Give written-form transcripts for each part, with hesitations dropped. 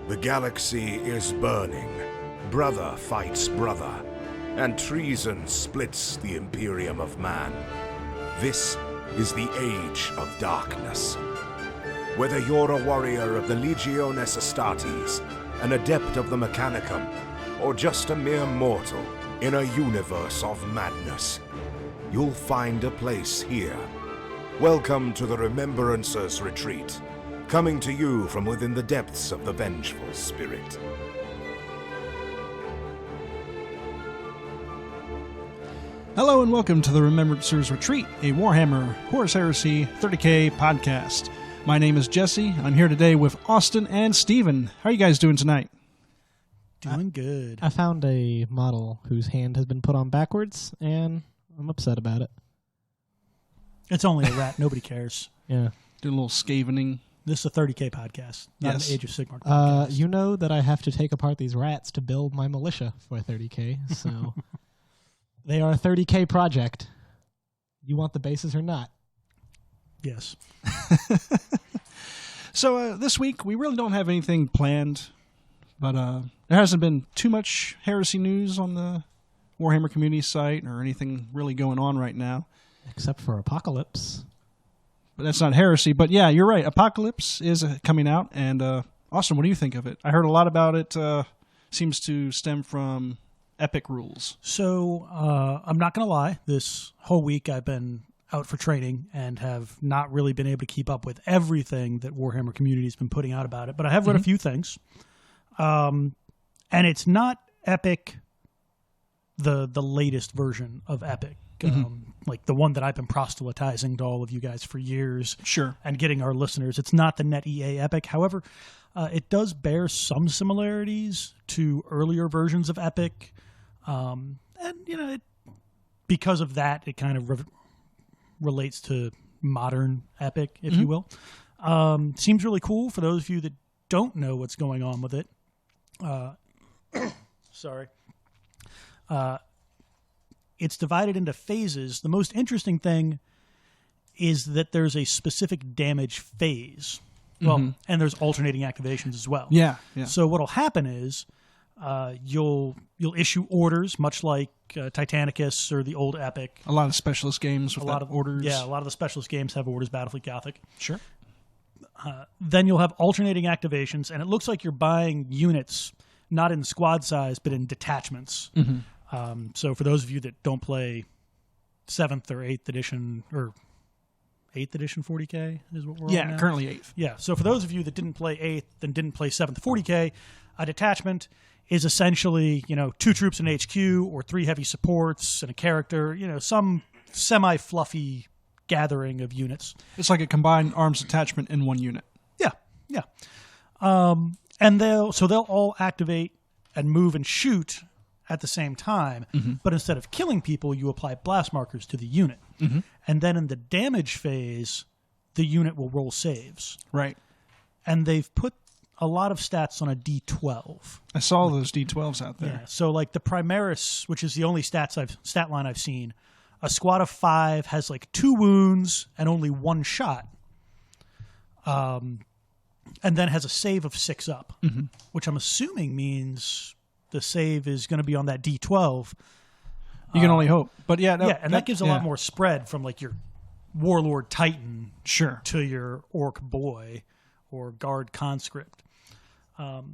The galaxy is burning. Brother fights brother, and treason splits the Imperium of Man. This is the Age of Darkness. Whether you're a warrior of the Legiones Astartes, an adept of the Mechanicum, or just a mere mortal in a universe of madness, you'll find a place here. Welcome to the Remembrancer's Retreat, coming to you from within the depths of the Vengeful Spirit. Hello and welcome to the Remembrancer's Retreat, a Warhammer Horus Heresy 30K podcast. My name is Jesse. I'm here today with Austin and Steven. How are you guys doing tonight? Doing good. I found a model whose hand has been put on backwards, and I'm upset about it. It's only a rat. Nobody cares. Yeah. Doing a little scavening. This is a 30K podcast, not Yes. an Age of Sigmar podcast. You know that I have to take apart these rats to build my militia for 30K, so they are a 30K project. You want the bases or not? Yes. So this week, we really don't have anything planned, but there hasn't been too much heresy news on the Warhammer community site or anything really going on right now. Except for Apocalypse. But that's not heresy. But yeah, you're right. Apocalypse is coming out. And Austin, what do you think of it? I heard a lot about it. Seems to stem from Epic rules. So I'm not going to lie. This whole week I've been out for training and have not really been able to keep up with everything that Warhammer community has been putting out about it. But I have read a few things. And it's not Epic, the latest version of Epic. Like the one that I've been proselytizing to all of you guys for years. Sure. And getting our listeners. It's not the NetEA Epic. However, it does bear some similarities to earlier versions of Epic. And, you know, because of that, it kind of relates to modern Epic, if you will. Seems really cool for those of you that don't know what's going on with it. Sorry. It's divided into phases. The most interesting thing is that there's a specific damage phase. Well, and there's alternating activations as well. Yeah. So what'll happen is you'll issue orders, much like Titanicus or the old Epic. A lot of specialist games with a lot of orders. Yeah, a lot of the specialist games have orders, Battlefleet Gothic. Sure. Then you'll have alternating activations, and it looks like you're buying units not in squad size, but in detachments. So for those of you that don't play 7th or 8th edition, or 8th edition 40K is what we're on now? Currently 8th. Yeah, so for those of you that didn't play 8th and didn't play 7th 40K, a detachment is essentially, 2 troops in HQ or 3 heavy supports and a character, some semi-fluffy gathering of units. It's like a combined arms attachment in one unit. Yeah. And they'll all activate and move and shoot at the same time, but instead of killing people, you apply blast markers to the unit. And then in the damage phase, the unit will roll saves. Right. And they've put a lot of stats on a D12. I saw those D12s out there. Yeah. So like the Primaris, which is the only stat line I've seen, a squad of 5 has like 2 wounds and only 1 shot. And then has a save of 6 up, which I'm assuming means the save is going to be on that D12. You can only hope. But that gives a lot more spread from like your Warlord Titan Sure. to your Orc Boy or Guard Conscript. But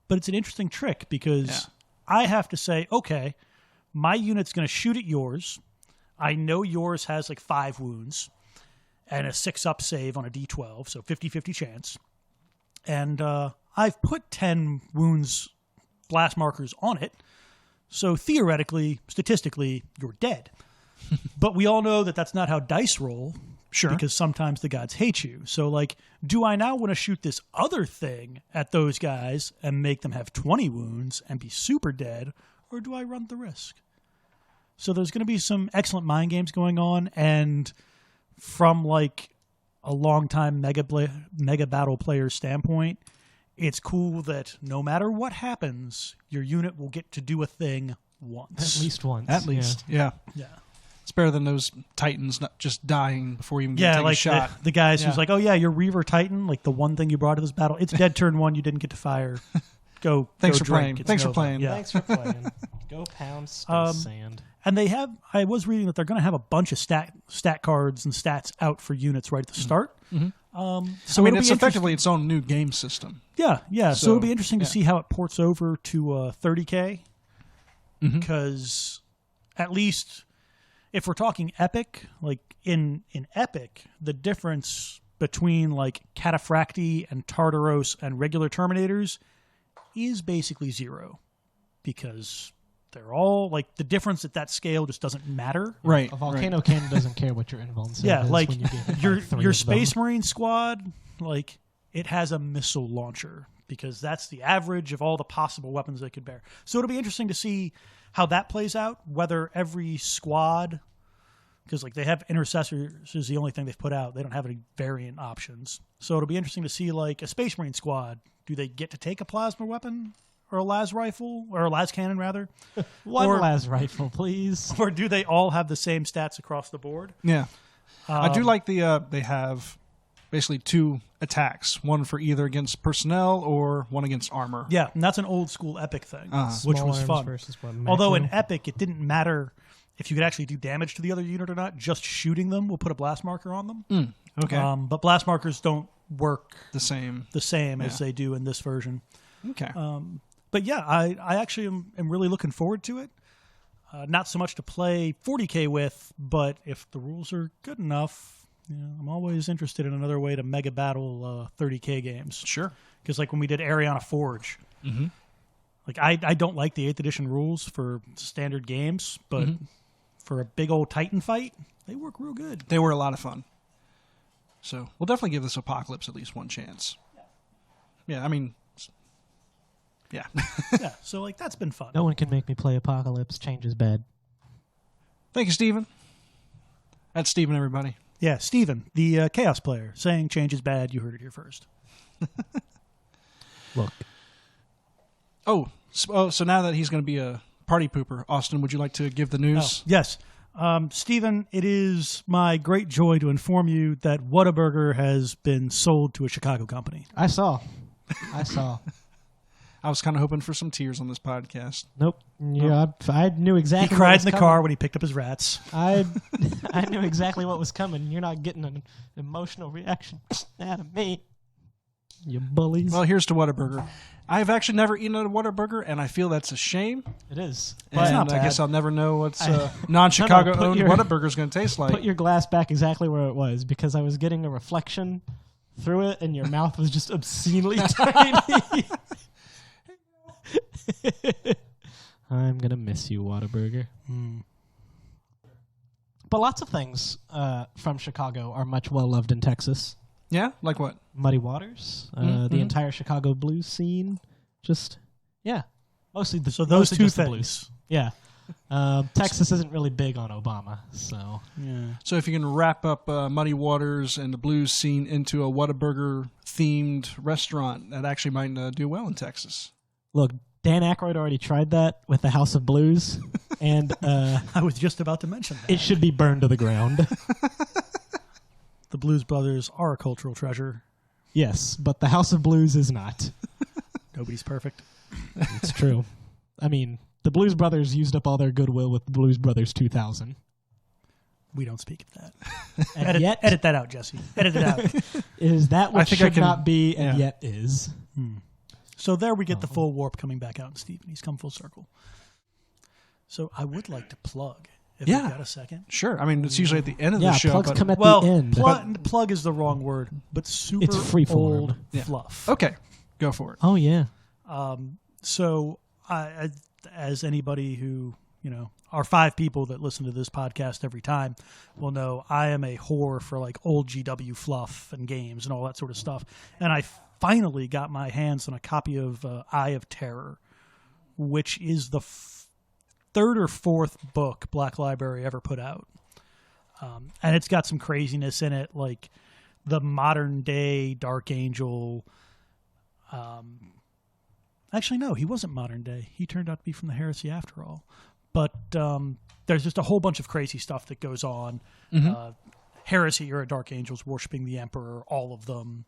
it's an interesting trick because I have to say, okay, my unit's going to shoot at yours. I know yours has like 5 wounds and a 6 up save on a D12, so 50-50 chance. And I've put 10 wounds blast markers on it. So theoretically, statistically, you're dead. But we all know that that's not how dice roll. Sure. Because sometimes the gods hate you. So like, do I now want to shoot this other thing at those guys and make them have 20 wounds and be super dead? Or do I run the risk? So there's going to be some excellent mind games going on. And from like a long-time mega battle player standpoint, it's cool that no matter what happens, your unit will get to do a thing once. At least once. At least, yeah. It's better than those Titans not just dying before you even get to take like a shot. the guys who's like, oh yeah, your Reaver Titan, like the one thing you brought to this battle, it's dead turn 1, you didn't get to fire. Thanks go for playing. drink. It's Thanks for Nova. playing. Yeah. Thanks for playing. Go pound space sand. And they have, I was reading that they're going to have a bunch of stat cards and stats out for units right at the start. Mm-hmm. So I mean, it'll it's be effectively its own new game system. Yeah. So So, it'll be interesting to see how it ports over to 30K. Mm-hmm. Because at least if we're talking Epic, like in Epic, the difference between like Cataphracti and Tartaros and regular Terminators is basically 0. Because they're all like the difference at that scale just doesn't matter. Right. A volcano cannon doesn't care what your invuln save Yeah, is like when you get hit by your 3 your of them. Space Marine squad, like it has a missile launcher because that's the average of all the possible weapons they could bear. So it'll be interesting to see how that plays out. Whether every squad, because like they have intercessors is the only thing they've put out. They don't have any variant options. So it'll be interesting to see like a Space Marine squad. Do they get to take a plasma weapon? Or a las rifle, or a las cannon, rather. One las rifle, please. Or do they all have the same stats across the board? Yeah. I do like they have basically 2 attacks, one for either against personnel or one against armor. Yeah, and that's an old school Epic thing, which Small was arms fun. versus what, Although in macro? Epic, it didn't matter if you could actually do damage to the other unit or not. Just shooting them will put a blast marker on them. Okay. But blast markers don't work the same. as they do in this version. Okay. But yeah, I actually am really looking forward to it. Not so much to play 40K with, but if the rules are good enough, I'm always interested in another way to mega battle 30K games. Sure. Because like when we did Ariana Forge, like I don't like the 8th edition rules for standard games, but for a big old Titan fight, they work real good. They were a lot of fun. So we'll definitely give this Apocalypse at least one chance. Yeah, I mean... Yeah. Yeah, so like that's been fun. No one can make me play Apocalypse. Change is bad. Thank you, Steven. That's Steven, everybody. Yeah, Steven, the Chaos player, saying change is bad. You heard it here first. Look. So now that he's going to be a party pooper, Austin, would you like to give the news? Yes. Stephen, it is my great joy to inform you that Whataburger has been sold to a Chicago company. I saw. I was kind of hoping for some tears on this podcast. Nope. Yeah, I knew exactly. He what cried was in the coming. car when he picked up his rats. I knew exactly what was coming. You're not getting an emotional reaction out of me, you bullies. Well, here's to Whataburger. I've actually never eaten at a Whataburger, and I feel that's a shame. It is. And not I bad. guess I'll never know what's non-Chicago-owned Whataburger's going to taste like. Put your glass back exactly where it was, because I was getting a reflection through it, and your mouth was just obscenely tiny. I'm gonna miss you, Whataburger. But lots of things from Chicago are much well loved in Texas. Yeah? Like what? Muddy Waters, the entire Chicago blues scene, mostly the. So those mostly two just the things. blues. Yeah. Texas isn't really big on Obama, so Yeah. So if you can wrap up Muddy Waters and the blues scene into a Whataburger-themed restaurant, that actually might do well in Texas. look. Dan Aykroyd already tried that with the House of Blues, and I was just about to mention that. it should be burned to the ground. The Blues Brothers are a cultural treasure. Yes, but the House of Blues is not. Nobody's perfect. It's true. I mean, the Blues Brothers used up all their goodwill with the Blues Brothers 2000. We don't speak of that. And Edit that out, Jesse. Edit it out. is that what I think I should can- not be and yeah. yet is. So there we get the full warp coming back out in Stephen. He's come full circle. So I would like to plug, if Yeah. you've got a second. Sure. I mean, it's usually at the end of Yeah, the show. plugs but- come at Well, the end. plug is the wrong word, but super It's freeform. old Yeah. fluff. Okay. Go for it. Oh, yeah. So I, as anybody who, are 5 people that listen to this podcast every time will know, I am a whore for like old GW fluff and games and all that sort of stuff. And I finally got my hands on a copy of Eye of Terror, which is the 3rd or 4th book Black Library ever put out. And it's got some craziness in it, like the modern day Dark Angel. Actually, no, he wasn't modern day. He turned out to be from the Heresy after all. But there's just a whole bunch of crazy stuff that goes on. Heresy era Dark Angels worshiping the Emperor, all of them.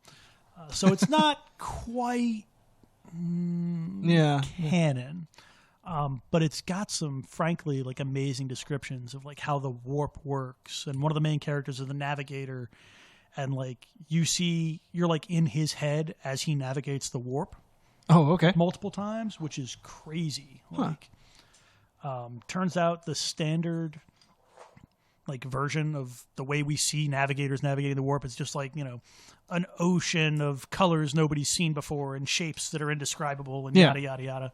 So it's not quite canon. But it's got some, frankly, like amazing descriptions of like how the warp works. And one of the main characters is the Navigator. And like you're like in his head as he navigates the warp. Oh, okay. Multiple times, which is crazy. Like, turns out the standard like version of the way we see navigators navigating the warp is just like, an ocean of colors nobody's seen before and shapes that are indescribable and yada, yada, yada.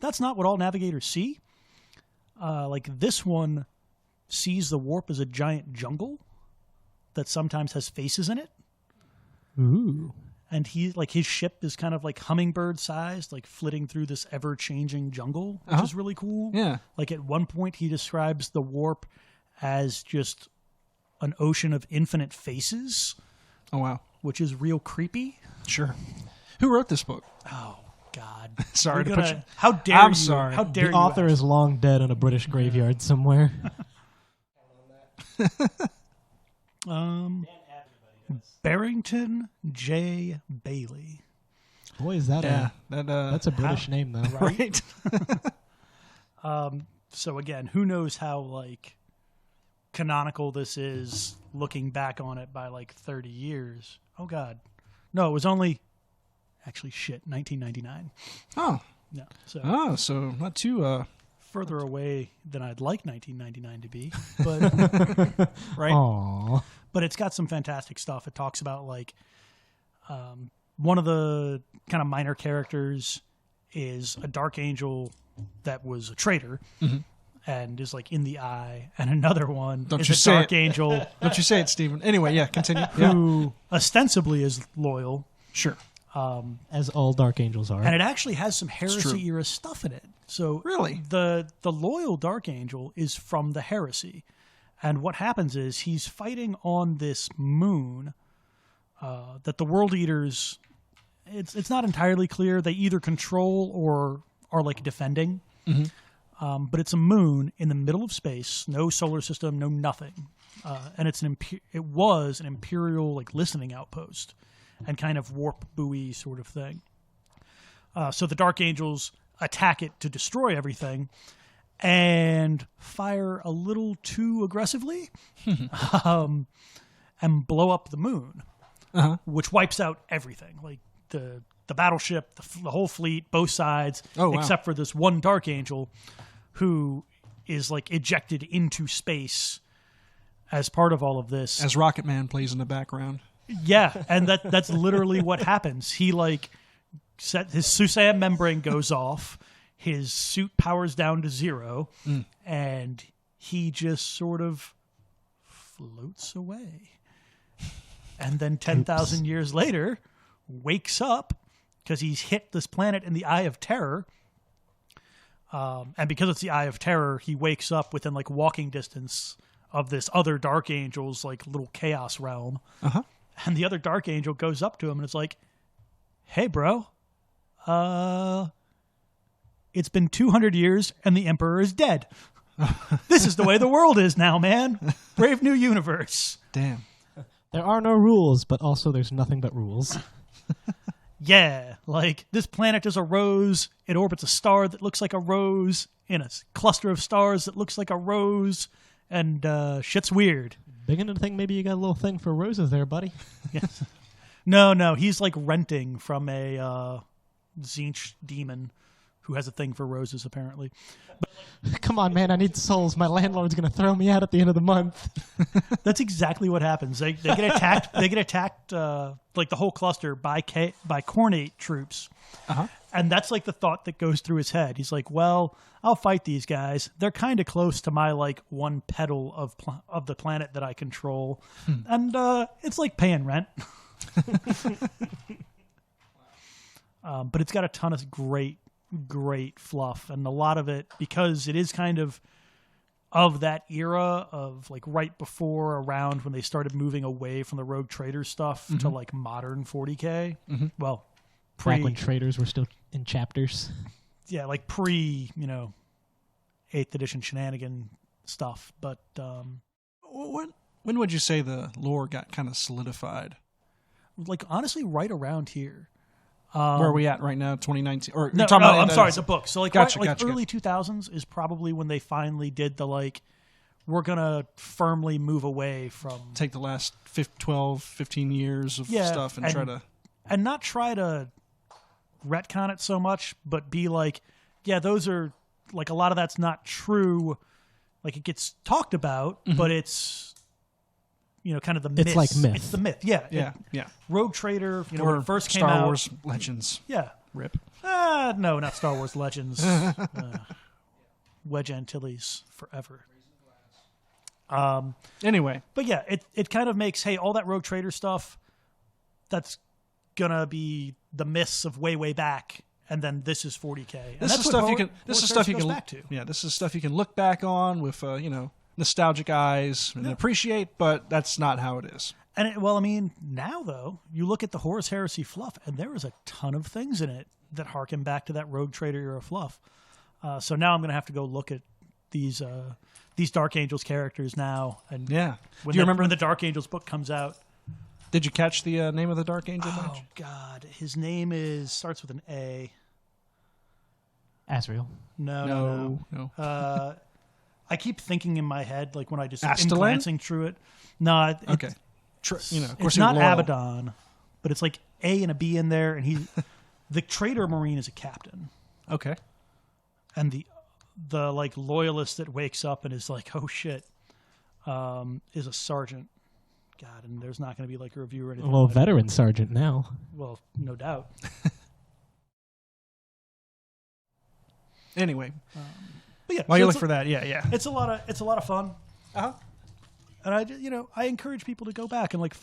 That's not what all navigators see. Like this one sees the warp as a giant jungle that sometimes has faces in it. Ooh. And his ship is kind of like hummingbird sized, like flitting through this ever changing jungle, which is really cool. Yeah. Like at one point he describes the warp as just an ocean of infinite faces. Oh, wow. Which is real creepy. Sure. Who wrote this book? Oh, God. Sorry to put you... How dare I'm you? sorry. How dare The you? author is long dead in a British graveyard somewhere. Barrington J. Bailey. Boy, is that that's a British name, though. Right? So again, who knows how like canonical this is looking back on it by like 30 years. Oh God. No, it was only 1999. Oh. Yeah. So not too further away than I'd like 1999 to be, but right. Aww. But it's got some fantastic stuff. It talks about like one of the kind of minor characters is a Dark Angel that was a traitor and is like in the eye, and another one is a Dark Angel. Don't you say it, Stephen. Anyway, yeah, continue. Who ostensibly is loyal. Sure. As all Dark Angels are. And it actually has some Heresy era stuff in it. So really, the loyal Dark Angel is from the Heresy. And what happens is he's fighting on this moon that the World Eaters, it's not entirely clear. They either control or are like defending. But it's a moon in the middle of space, no solar system, no nothing. And it was an Imperial like listening outpost and kind of warp buoy sort of thing. So the Dark Angels attack it to destroy everything and fire a little too aggressively and blow up the moon, which wipes out everything. Like the battleship, the whole fleet, both sides, except for this one Dark Angel who is like ejected into space as part of all of this. As Rocket Man plays in the background. Yeah, and that's literally what happens. He like his Susam membrane goes off, his suit powers down to 0, and he just sort of floats away. And then 10,000 years later, wakes up because he's hit this planet in the Eye of Terror. And because it's the Eye of Terror, he wakes up within like walking distance of this other Dark Angel's like little chaos realm. And the other Dark Angel goes up to him and is like, "Hey, bro, it's been 200 years and the Emperor is dead. This is the way the world is now, man. Brave new universe." Damn. There are no rules, but also there's nothing but rules. Yeah, like this planet is a rose. It orbits a star that looks like a rose in a cluster of stars that looks like a rose, and shit's weird. Beginning to think maybe you got a little thing for roses there, buddy. Yes. No, he's like renting from a Zinch demon who has a thing for roses, apparently. But, come on, man, I need souls. My landlord's going to throw me out at the end of the month. That's exactly what happens. They get attacked. They get attacked, like the whole cluster by Khornate troops. And that's like the thought that goes through his head. He's like, well, I'll fight these guys. They're kind of close to my like one petal of the planet that I control. And it's like paying rent. But it's got a ton of great fluff, and a lot of it, because it is kind of that era of like right before, around when they started moving away from the Rogue Trader stuff to like modern 40K. Well, back when traders were still in chapters. Yeah, like pre, 8th edition shenanigan stuff. But when would you say the lore got kind of solidified? like honestly, right around here. Where are we at right now? 2019? Or No, you're talking about I'm sorry, the book. So like, Gotcha, like gotcha, early 2000s is probably when they finally did the like, we're gonna firmly move away from take the last 12, 15 years of stuff and try to retcon it so much, but be like, yeah, those are like a lot of that's not true. Like it gets talked about, but it's kind of the myth. It's like myth. It's the myth. Yeah. yeah. Rogue Trader, Or when it first came Star out. Wars Legends. Yeah. Rip. No, not Star Wars Legends. Wedge Antilles forever. Anyway. But yeah, it kind of makes, hey, all that Rogue Trader stuff, that's gonna be the myths of way back, and then this is 40K. And This is stuff you can. back to. Yeah, this is stuff you can look back on with nostalgic eyes and appreciate, but that's not how it is. And now though, you look at the Horus Heresy fluff, and there is a ton of things in it that harken back to that Rogue Trader era fluff. So now I'm going to have to go look at these Dark Angels characters now. And Do you remember when the Dark Angels book comes out? Did you catch the name of the Dark Angel? Oh God, his name starts with an A. Asriel. No. I keep thinking in my head, like when I just am Astalan? glancing through it. No, Okay. Of it's course not loyal. Abaddon, but it's like A and a B in there, and the Trader Marine is a captain, Okay. and the like loyalist that wakes up and is like, oh shit, is a sergeant. God, and there's not going to be like a review or anything. Well, about it. veteran sergeant now. Well, no doubt. Anyway, But yeah, while so you it's look for that, yeah. it's a lot of fun. And I encourage people to go back and like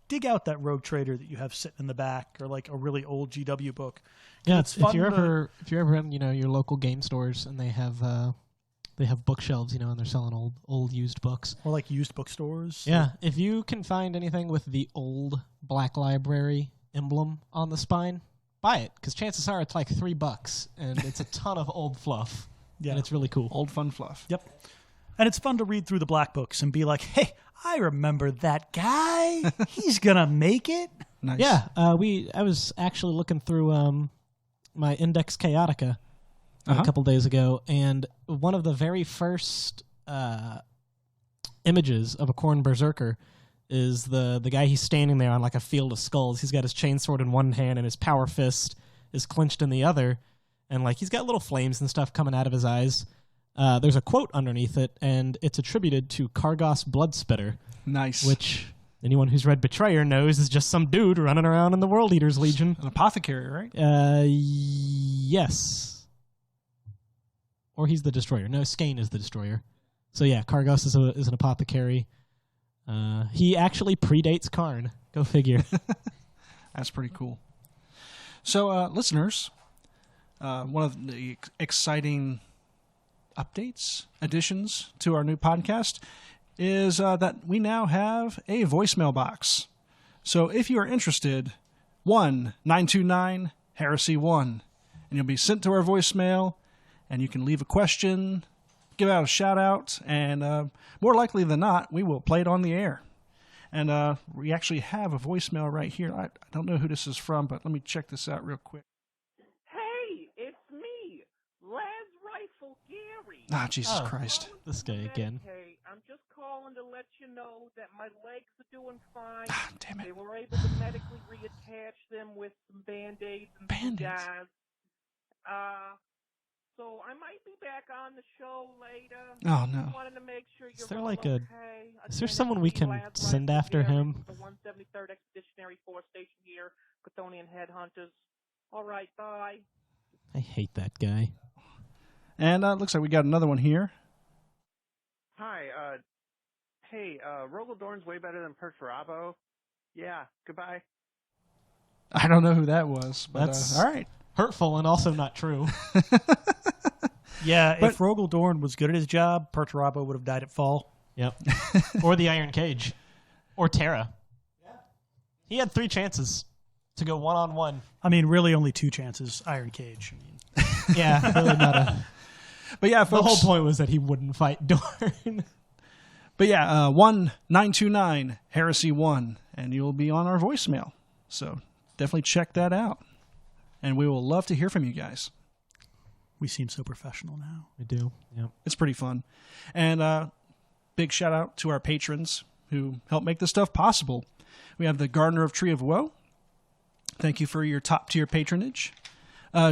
dig out that Rogue Trader that you have sitting in the back, or like a really old GW book. Yeah, It's if fun you're to- ever in your local game stores and they have bookshelves, and they're selling old used books. Or like used bookstores. Yeah, if you can find anything with the old Black Library emblem on the spine, buy it, because chances are it's like $3, and it's a ton of old fluff. Yeah. And it's really cool. Old fun fluff. Yep. And it's fun to read through the black books and be like, hey, I remember that guy. He's gonna make it. Nice. Yeah, I was actually looking through my Index Chaotica a couple days ago, and one of the very first images of a Khorne Berserker is the guy. He's standing there on like a field of skulls. He's got his chainsword in one hand and his power fist is clenched in the other, and like he's got little flames and stuff coming out of his eyes. There's a quote underneath it, and it's attributed to Kargos Bloodspitter, Nice. which anyone who's read Betrayer knows is just some dude running around in the World Eaters Legion. An apothecary, right? Yes. Or he's the Destroyer. No, Skane is the Destroyer. So yeah, Kargos is an apothecary. He actually predates Karn. Go figure. That's pretty cool. So, listeners, one of the exciting additions to our new podcast is that we now have a voicemail box. So if you are interested, 1-929-HERESY-1, and you'll be sent to our voicemail, and you can leave a question, give out a shout out, and more likely than not, we will play it on the air. And we actually have a voicemail right here. I don't know who this is from, but let me check this out real quick. Hey, it's me, Laz Rifle Gary. Ah, Jesus Christ. This guy again. Hey, I'm just calling to let you know that my legs are doing fine. Ah, damn it. They were able to medically reattach them with some Band-Aids and some Band-Aids? jazz. So I might be back on the show later. Oh, no. Just wanted to make sure you're Is there all like okay. is there Again, someone it's we me, can Laz send Rifle after Gary, him? The 173rd Expeditionary Force Station here, Chthonian Headhunters. All right, bye. I hate that guy. And looks like we got another one here. Hi, hey, Rogaldorn's way better than Perturabo. Yeah, goodbye. I don't know who that was, but That's all right. hurtful and also not true. Yeah, But- if Rogel Dorn was good at his job, Perturabo would have died at fall. Yep. Or the Iron Cage. Or Terra. He had 3 chances to go one-on-one. I mean, really only 2 chances, Iron Cage. I mean, Yeah, really not a... But yeah, folks, the whole point was that he wouldn't fight Dorn. But yeah, 1929 Heresy 1, and you'll be on our voicemail. So definitely check that out. And we will love to hear from you guys. We seem so professional now. We do. Yep. It's pretty fun. And big shout out to our patrons who help make this stuff possible. We have the Gardener of Tree of Woe. Thank you for your top tier patronage.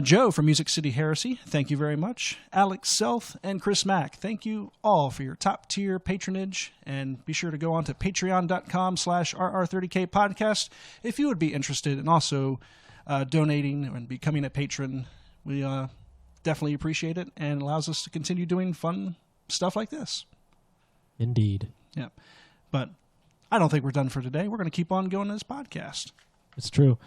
Joe from Music City Heresy, thank you very much. Alex Self and Chris Mack, thank you all for your top tier patronage. And be sure to go on to patreon.com/RR30K podcast if you would be interested in also donating and becoming a patron. We definitely appreciate it and allows us to continue doing fun stuff like this. Indeed. Yeah. But I don't think we're done for today. We're going to keep on going this podcast. It's true.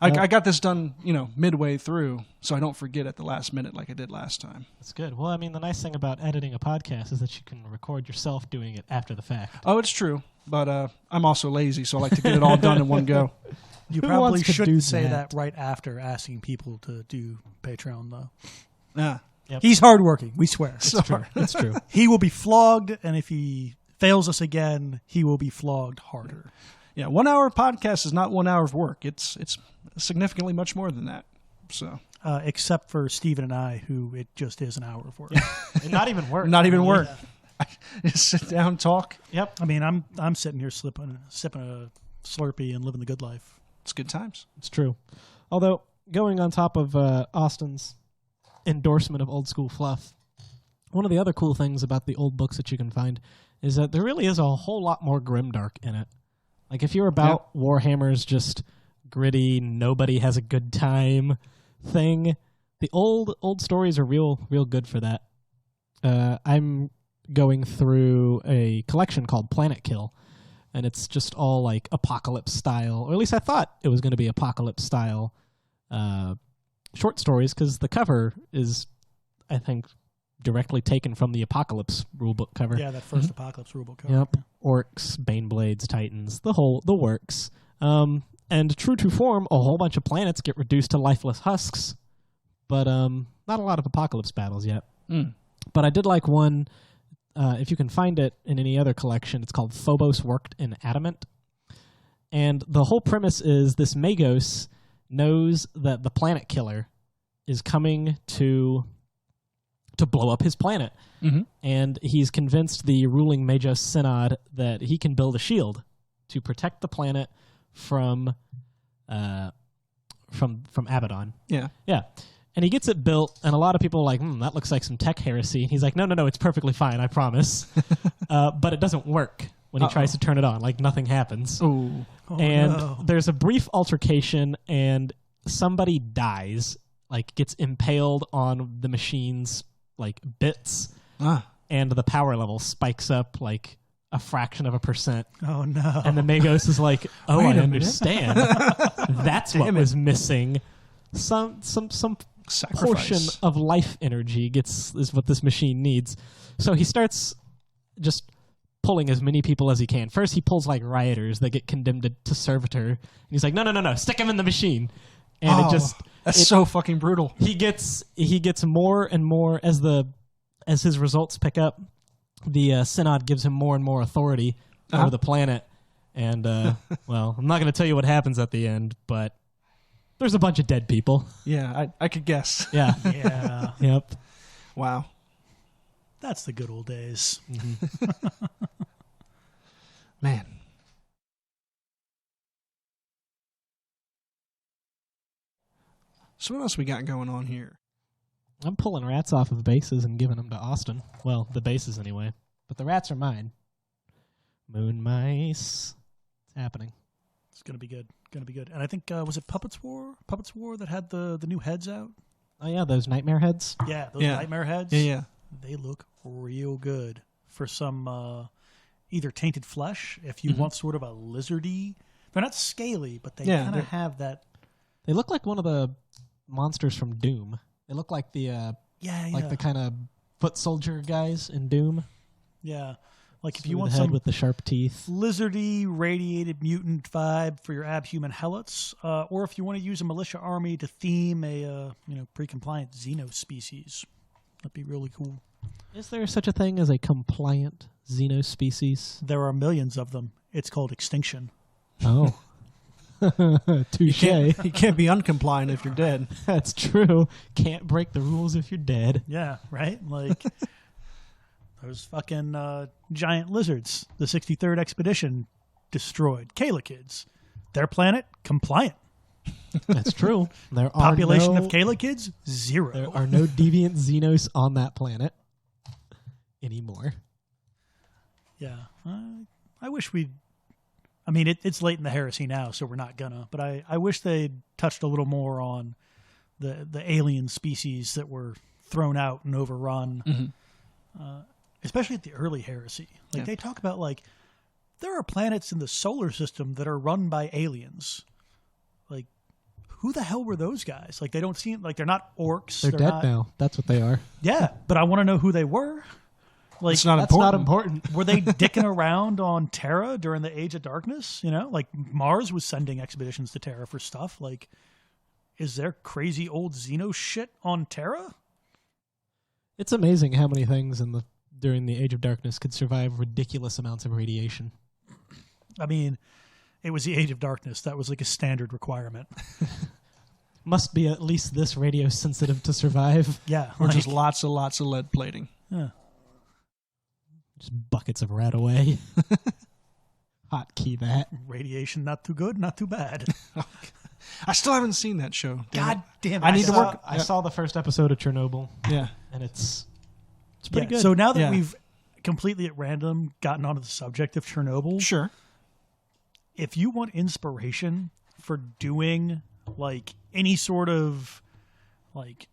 I got this done, midway through, so I don't forget at the last minute like I did last time. That's good. Well, I mean, the nice thing about editing a podcast is that you can record yourself doing it after the fact. Oh, it's true. But I'm also lazy, so I like to get it all done in one go. You probably shouldn't say that right after asking people to do Patreon, though. Yeah. Yep. He's hardworking, we swear. It's true. It's true. He will be flogged, and if he fails us again, he will be flogged harder. Yeah, 1 hour podcast is not 1 hour of work. It's significantly much more than that. So, except for Steven and I, who it just is an hour of work. And not even work. Not even work. Just sit down, talk. Yep. I mean, I'm sitting here sipping a Slurpee and living the good life. It's good times. It's true. Although, going on top of Austin's endorsement of old school fluff, one of the other cool things about the old books that you can find is that there really is a whole lot more Grimdark in it. Like, if you're about Warhammer's just gritty, nobody has a good time thing, the old stories are real good for that. I'm going through a collection called Planet Kill, and it's just all like apocalypse style, or at least I thought it was going to be apocalypse style short stories, because the cover is, I think, directly taken from the Apocalypse rulebook cover. Yeah, that first Apocalypse rulebook cover. Yep. Yeah. Orcs, Baneblades, Titans, the works. And true to form, a whole bunch of planets get reduced to lifeless husks, but not a lot of Apocalypse battles yet. But I did like one, if you can find it in any other collection, it's called Phobos Worked in Adamant. And the whole premise is this Magos knows that the planet killer is coming to blow up his planet. Mm-hmm. And he's convinced the ruling Magos Synod that he can build a shield to protect the planet from Abaddon. Yeah. Yeah. And he gets it built, and a lot of people are like, that looks like some tech heresy. And he's like, no, it's perfectly fine, I promise. But it doesn't work when he tries to turn it on. Like, nothing happens. Ooh. And there's a brief altercation, and somebody dies, like, gets impaled on the machine's, like, bits, and the power level spikes up, like, a fraction of a %. Oh, no. And the Magos is like, I understand. That's what was missing. Some portion of life energy is what this machine needs. So he starts just pulling as many people as he can. First, he pulls like rioters that get condemned to servitor. And he's like, no, stick him in the machine. And that's so fucking brutal. He gets more and more as his results pick up. The Synod gives him more and more authority over the planet. And, well, I'm not going to tell you what happens at the end, but there's a bunch of dead people. Yeah, I could guess. Yeah. Yeah. Yep. Wow. That's the good old days. Mm-hmm. Man. So what else we got going on here? I'm pulling rats off of bases and giving them to Austin. Well, the bases anyway. But the rats are mine. Moon mice. It's happening. It's going to be good. And I think, was it Puppets War that had the new heads out? Oh, yeah, those nightmare heads? Yeah, those nightmare heads. Yeah. They look real good for some either tainted flesh, if you want sort of a lizardy. They're not scaly, but they kind of have that. They look like one of the monsters from Doom. They look like the like the kind of foot soldier guys in Doom. Yeah. Like if Smooth you want head some with the sharp teeth, lizardy, radiated mutant vibe for your abhuman helots, or if you want to use a militia army to theme a pre-compliant xeno species. That'd be really cool. Is there such a thing as a compliant xenospecies? There are millions of them. It's called extinction. Oh. Touche. You can't be uncompliant if you're dead. That's true. Can't break the rules if you're dead. Yeah, right? Like those fucking giant lizards the 63rd Expedition destroyed. Kayla kids. Their planet, compliant. That's true. There are Population of Kayla kids, 0. There are no deviant xenos on that planet anymore. Yeah. I wish we'd... I mean, it's late in the heresy now, so we're not gonna. But I wish they'd touched a little more on the alien species that were thrown out and overrun, especially at the early heresy. Like they talk about, like, there are planets in the solar system that are run by aliens. Like, who the hell were those guys? Like, they don't seem like they're not orcs. They're dead now. That's what they are. Yeah, but I want to know who they were. Like, That's not important. Were they dicking around on Terra during the Age of Darkness? You know, like Mars was sending expeditions to Terra for stuff. Like, is there crazy old Xeno shit on Terra? It's amazing how many things during the Age of Darkness could survive ridiculous amounts of radiation. I mean, it was the Age of Darkness. That was like a standard requirement. Must be at least this radio sensitive to survive. Yeah. Or just lots of lead plating. Yeah. Just buckets of rat away. Hotkey that. Radiation, not too good, not too bad. I still haven't seen that show. God damn it. I need to work. I saw the first episode of Chernobyl. Yeah. And it's pretty good. So now that we've completely at random gotten onto the subject of Chernobyl, Sure. if you want inspiration for doing like any sort of like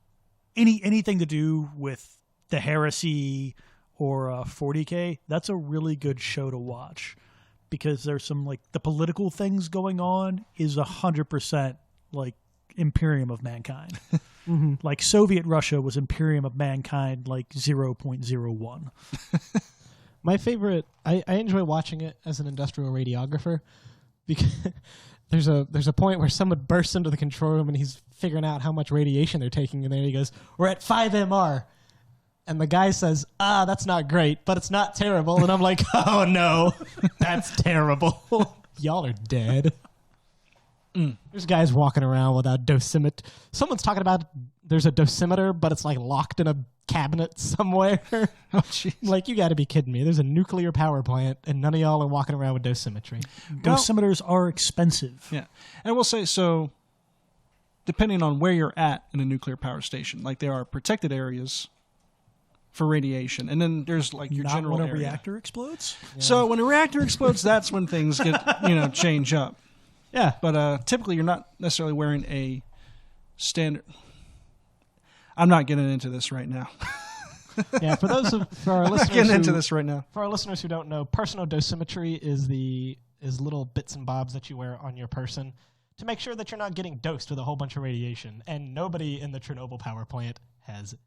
anything to do with the heresy or 40K, that's a really good show to watch because there's some like the political things going on is 100% like Imperium of Mankind. Like Soviet Russia was Imperium of Mankind like 0.01. My favorite, I enjoy watching it as an industrial radiographer because there's a point where someone bursts into the control room and he's figuring out how much radiation they're taking in there. He goes, "We're at 5 MR." And the guy says, "That's not great, but it's not terrible." And I'm like, "Oh no, that's terrible. Y'all are dead." There's guys walking around without dosimeter. Someone's talking about there's a dosimeter, but it's like locked in a cabinet somewhere. Oh, jeez. Like, you got to be kidding me. There's a nuclear power plant, and none of y'all are walking around with dosimetry. Dosimeters are expensive. Yeah. And we'll say, so, depending on where you're at in a nuclear power station, like there are protected areas for radiation, and then there's like your Not general when a area. reactor explodes? Yeah. So when a reactor explodes, that's when things get, change up. Yeah. But typically you're not necessarily wearing a standard... I'm not getting into this right now. Yeah, for our listeners, getting into this right now. For our listeners who don't know, personal dosimetry is little bits and bobs that you wear on your person to make sure that you're not getting dosed with a whole bunch of radiation. And nobody in the Chernobyl power plant has it.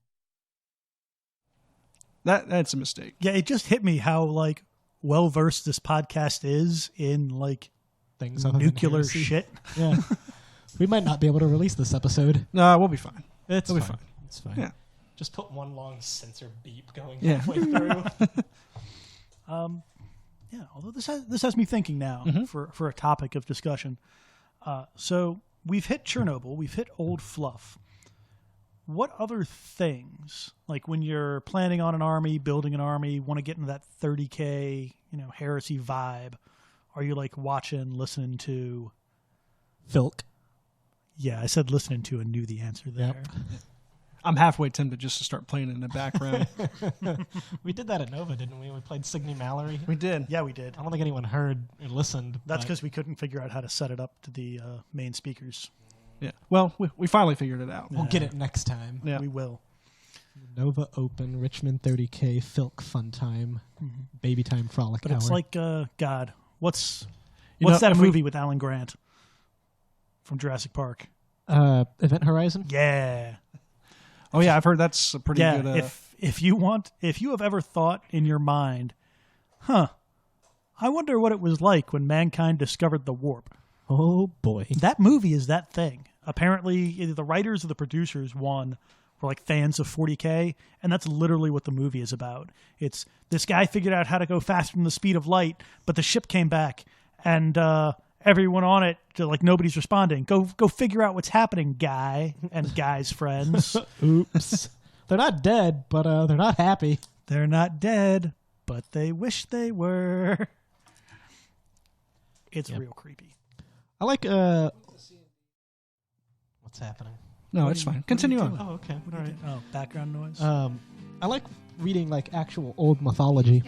That's a mistake. Yeah, it just hit me how like well versed this podcast is in like things other nuclear than shit. Yeah, we might not be able to release this episode. No, we'll be fine. It'll be fine. It's fine. Yeah. Just put one long sensor beep going Yeah. halfway through. Yeah, although this has me thinking now for a topic of discussion. So we've hit Chernobyl, we've hit old fluff. What other things, like when you're planning on an army, building an army, want to get into that 30K, heresy vibe, are you like watching, listening to? Filk. Yeah, I said listening to and knew the answer there. Yep. I'm halfway tempted just to start playing in the background. We did that at Nova, didn't we? We played Signe Mallory. We did. Yeah, we did. I don't think anyone heard or listened. That's because we couldn't figure out how to set it up to the main speakers. Yeah. Well, we finally figured it out. We'll get it next time. Yeah. We will. Nova Open, Richmond 30K, Filk Fun Time, Baby Time Frolic But Hour. it's like, God, what's know, that if movie with Alan Grant from Jurassic Park? Event Horizon? Yeah. Oh yeah, I've heard that's a pretty good. If you have ever thought in your mind, I wonder what it was like when mankind discovered the warp. Oh boy. That movie is that thing. Apparently, either the writers or the producers won were like fans of 40K, and that's literally what the movie is about. It's this guy figured out how to go faster than the speed of light, but the ship came back, and everyone on it, like nobody's responding. Go figure out what's happening, guy and guy's friends. Oops. They're not dead, but they're not happy. They're not dead, but they wish they were. It's real creepy. I like what's happening? No, it's fine. Continue on. Oh, okay. All right. Oh, background noise. I like reading like actual old mythology.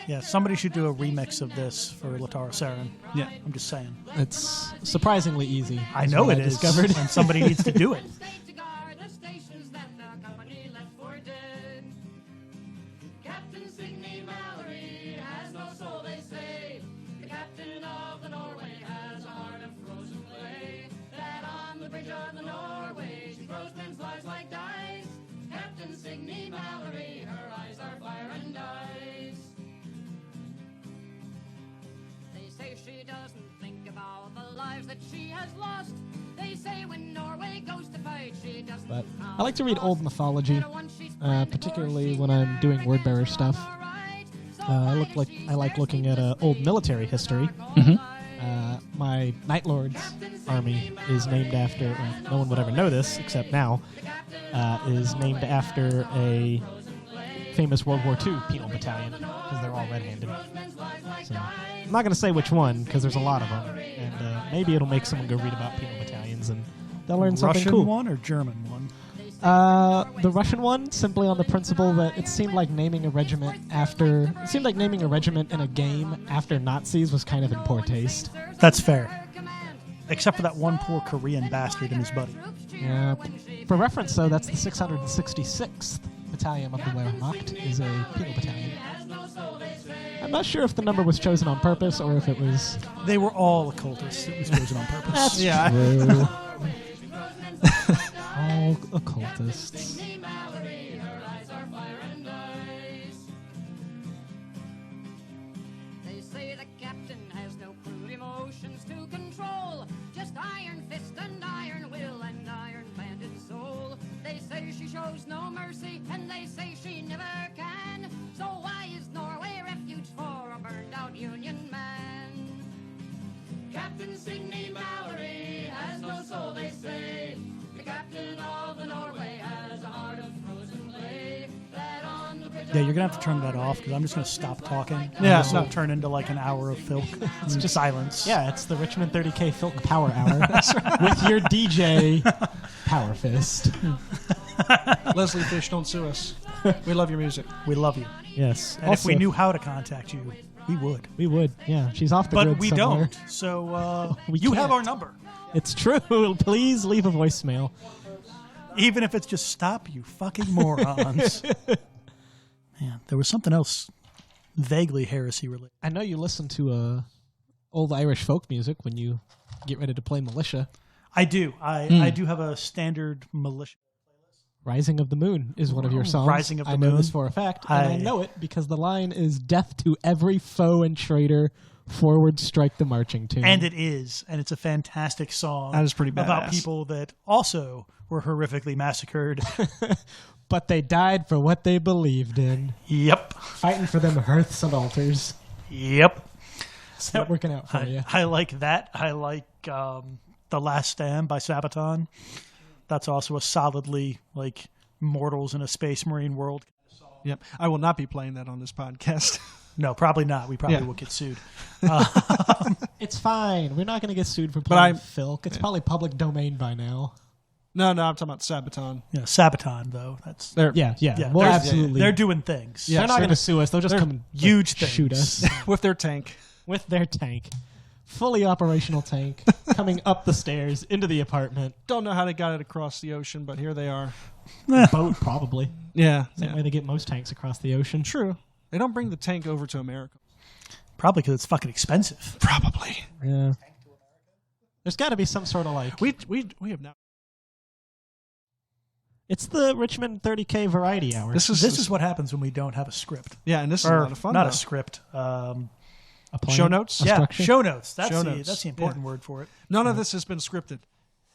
Yeah, somebody should do a remix of this for Latara Saren. Yeah. I'm just saying. It's surprisingly easy. I know it is, discovered. and somebody needs to do it. She doesn't think about the lives that she has lost. They say when Norway goes to fight, she doesn't. But I like to read old mythology, particularly when I'm doing word-bearer stuff. I like looking at old military history. My Night Lord's army is named after. No one would ever know this except now. Is named after a famous World War II penal battalion because they're all red-handed. So, I'm not going to say which one because there's a lot of them, and maybe it'll make someone go read about penal battalions and they'll learn something Russian cool. one or German one? The Russian one, simply on the principle that it seemed like naming a regiment in a game after Nazis was kind of in poor taste. That's fair. Except for that one poor Korean bastard and his buddy. Yeah. For reference, though, that's the 666th Battalion of the Wehrmacht is a penal battalion. I'm not sure if the number was chosen on purpose or if it was... They were all occultists. It was chosen on purpose. That's Yeah. true. All occultists. They say the captain has no crude emotions to control, just iron fist and iron will and iron-banded soul. They say she shows no mercy, and they say she never can. So why is Norway refuge for a burned-out Union man? Captain Signe Mallory has no soul, they say. The captain of the Norway has a heart of frozen clay. That on the bridge Yeah, you're going to have to turn that off because I'm just going to stop talking. Yeah, This will turn into like an hour of Filk. It's just silence. Yeah, it's the Richmond 30K Filk Power Hour with your DJ Power Fist. Leslie Fish, don't sue us. We love your music. We love you. Yes. And if we knew how to contact you, we would. We would, yeah. She's off the But grid we somewhere. don't. So We you have can't. our number. It's true. Please leave a voicemail. Even if it's just stop, you fucking morons. Man, there was something else vaguely heresy related. I know you listen to old Irish folk music when you get ready to play militia. I do. I do have a standard militia. Rising of the Moon is one of your songs. Rising of the I know Moon. this for a fact, and I know it because the line is "Death to every foe and traitor, forward strike the marching tune." And it is. And it's a fantastic song. That is pretty About badass. people that also were horrifically massacred. But they died for what they believed in, Yep. fighting for them hearths and altars. Yep. It's not working out for you. I like that. I like The Last Stand by Sabaton. That's also a solidly like mortals in a space marine world. Yep. I will not be playing that on this podcast. No, probably not. We probably Yeah. will get sued. It's fine. We're not going to get sued for But playing I'm- Filk. It's probably public domain by now. No, I'm talking about Sabaton. Yeah, Sabaton though. That's They're Yeah. yeah. Well, they're- absolutely. They're doing things. Yeah. They're not they're going to sue us. They'll just come and huge shoot things. us with their tank. with their tank. Fully operational tank coming up the stairs into the apartment. Don't know how they got it across the ocean, but here they are. Boat, probably. Yeah. Same way they get most tanks across the ocean. True. They don't bring the tank over to America. Probably because it's fucking expensive. Probably. Yeah. There's got to be some sort of like... We have not. It's the Richmond 30K Variety Hour. This is what happens when we don't have a script. Yeah, and this is a Or lot of fun. not though. a script. A plan, show notes? a Yeah, structure. show notes. That's Show the notes. that's the important word for it. None of this has been scripted.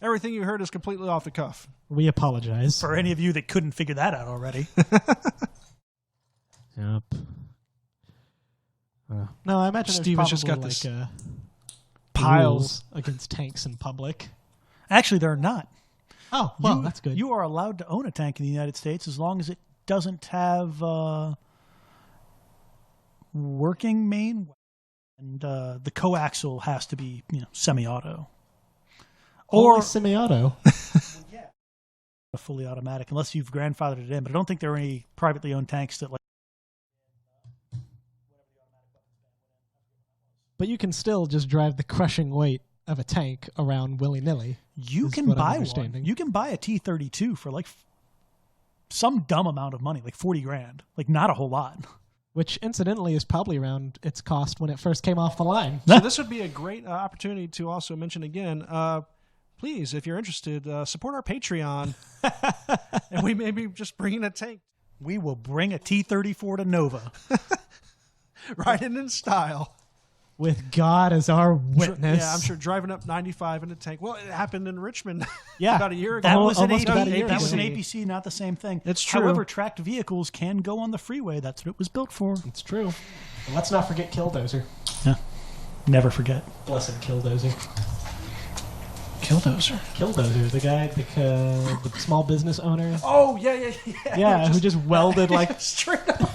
Everything you heard is completely off the cuff. We apologize. For any of you that couldn't figure that out already. Yep. No, I imagine Steven's there's just probably got this piles against tanks in public. Actually, they're not. Oh, well, that's good. You are allowed to own a tank in the United States as long as it doesn't have working main, and the coaxial has to be semi-auto. Or semi-auto. A fully automatic, unless you've grandfathered it in. But I don't think there are any privately owned tanks that But you can still just drive the crushing weight of a tank around willy-nilly. You can buy one. You can buy a T-32 for like some dumb amount of money, like $40,000, like not a whole lot. Which, incidentally, is probably around its cost when it first came off the line. So this would be a great opportunity to also mention again, please, if you're interested, support our Patreon, and we may be just bringing a tank. We will bring a T-34 to Nova. Riding in style. With God as our witness. Yeah, I'm sure driving up 95 in a tank. Well, it happened in Richmond yeah, about a year ago. That was an ABC, not the same thing. It's true. However, tracked vehicles can go on the freeway. That's what it was built for. It's true. And let's not forget Killdozer. Yeah. Never forget. Blessed Killdozer. Killdozer. Killdozer, the guy, the small business owner. Oh, yeah. Yeah, who just welded like... Straight up.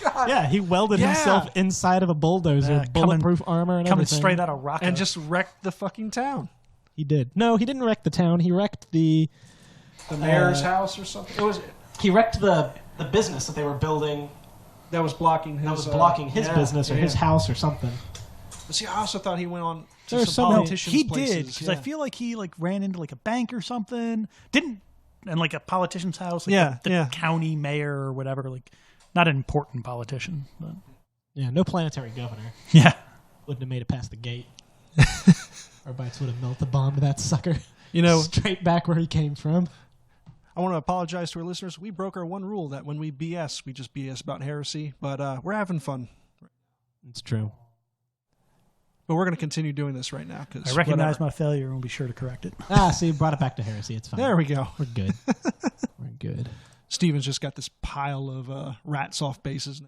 God. Yeah, he welded himself inside of a bulldozer, bulletproof armor and coming everything. Straight out of Rocco. And just wrecked the fucking town. He did. No, he didn't wreck the town. He wrecked the mayor's house or something. He wrecked the business that they were building. That was blocking his business or his house or something. But see, I also thought he went on to There's some politicians' he places. did, because I feel like he ran into like a bank or something. And like a politician's house, like the county mayor or whatever, like not an important politician. But. Yeah, no planetary governor. Yeah. Wouldn't have made it past the gate. Our bites would have melted bombed that sucker. Straight back where he came from. I want to apologize to our listeners. We broke our one rule that when we BS, we just BS about heresy. But we're having fun. It's true. But we're going to continue doing this right now. I recognize my failure and we'll be sure to correct it. See, you brought it back to heresy. It's fine. There we go. We're good. We're good. Steven's just got this pile of rats off bases.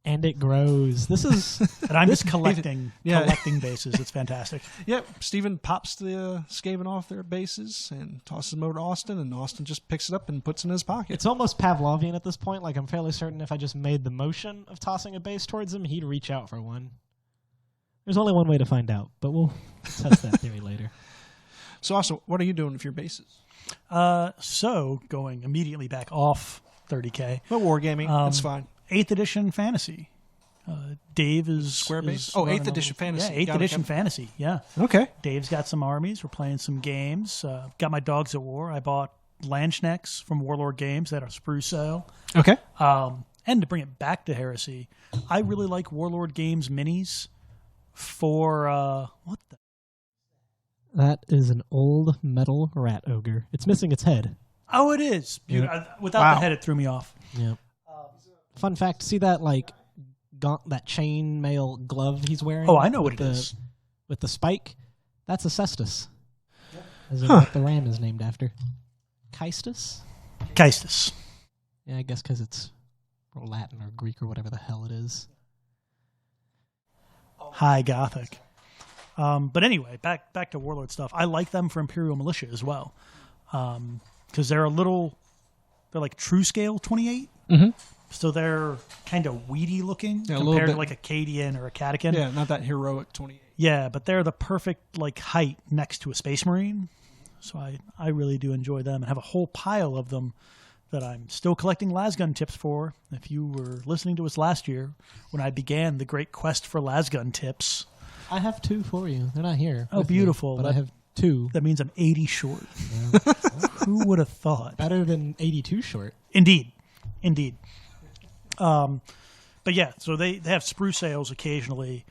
And it grows. This is... And I'm just collecting bases. It's fantastic. Yep. Steven pops the Skaven off their bases and tosses them over to Austin, and Austin just picks it up and puts it in his pocket. It's almost Pavlovian at this point. Like, I'm fairly certain if I just made the motion of tossing a base towards him, he'd reach out for one. There's only one way to find out, but we'll test that theory later. So, Austin, what are you doing with your bases? So, going immediately back off 30K. But wargaming, that's fine. 8th edition fantasy. Dave is... Square base? 8th edition fantasy. Yeah, 8th edition fantasy, yeah. Okay. Dave's got some armies. We're playing some games. Got my dogs at war. I bought Landschnecks from Warlord Games at a sprue sale. Okay. And to bring it back to heresy, I really like Warlord Games minis for... what the... That is an old metal rat ogre. It's missing its head. Oh, it is. Yep. Without the head, it threw me off. Yeah. Fun fact: see that that chain mail glove he's wearing? Oh, I know what it is. With the spike, that's a cestus. As in what the ram is named after. Caestus. Caestus. Yeah, I guess because it's Latin or Greek or whatever the hell it is. High Gothic. But anyway, back to Warlord stuff. I like them for Imperial Militia as well, because they're like true scale 28. Mm-hmm. So they're kind of weedy looking compared to like a Cadian or a Catechin. Yeah, not that heroic 28. Yeah, but they're the perfect height next to a Space Marine. So I really do enjoy them and have a whole pile of them that I'm still collecting lasgun tips for. If you were listening to us last year when I began the great quest for lasgun tips. I have 2 for you. They're not here. Oh, beautiful. But I have 2. That means I'm 80 short. Yeah. Who would have thought? Better than 82 short. Indeed. But yeah, so they have sprue sales occasionally,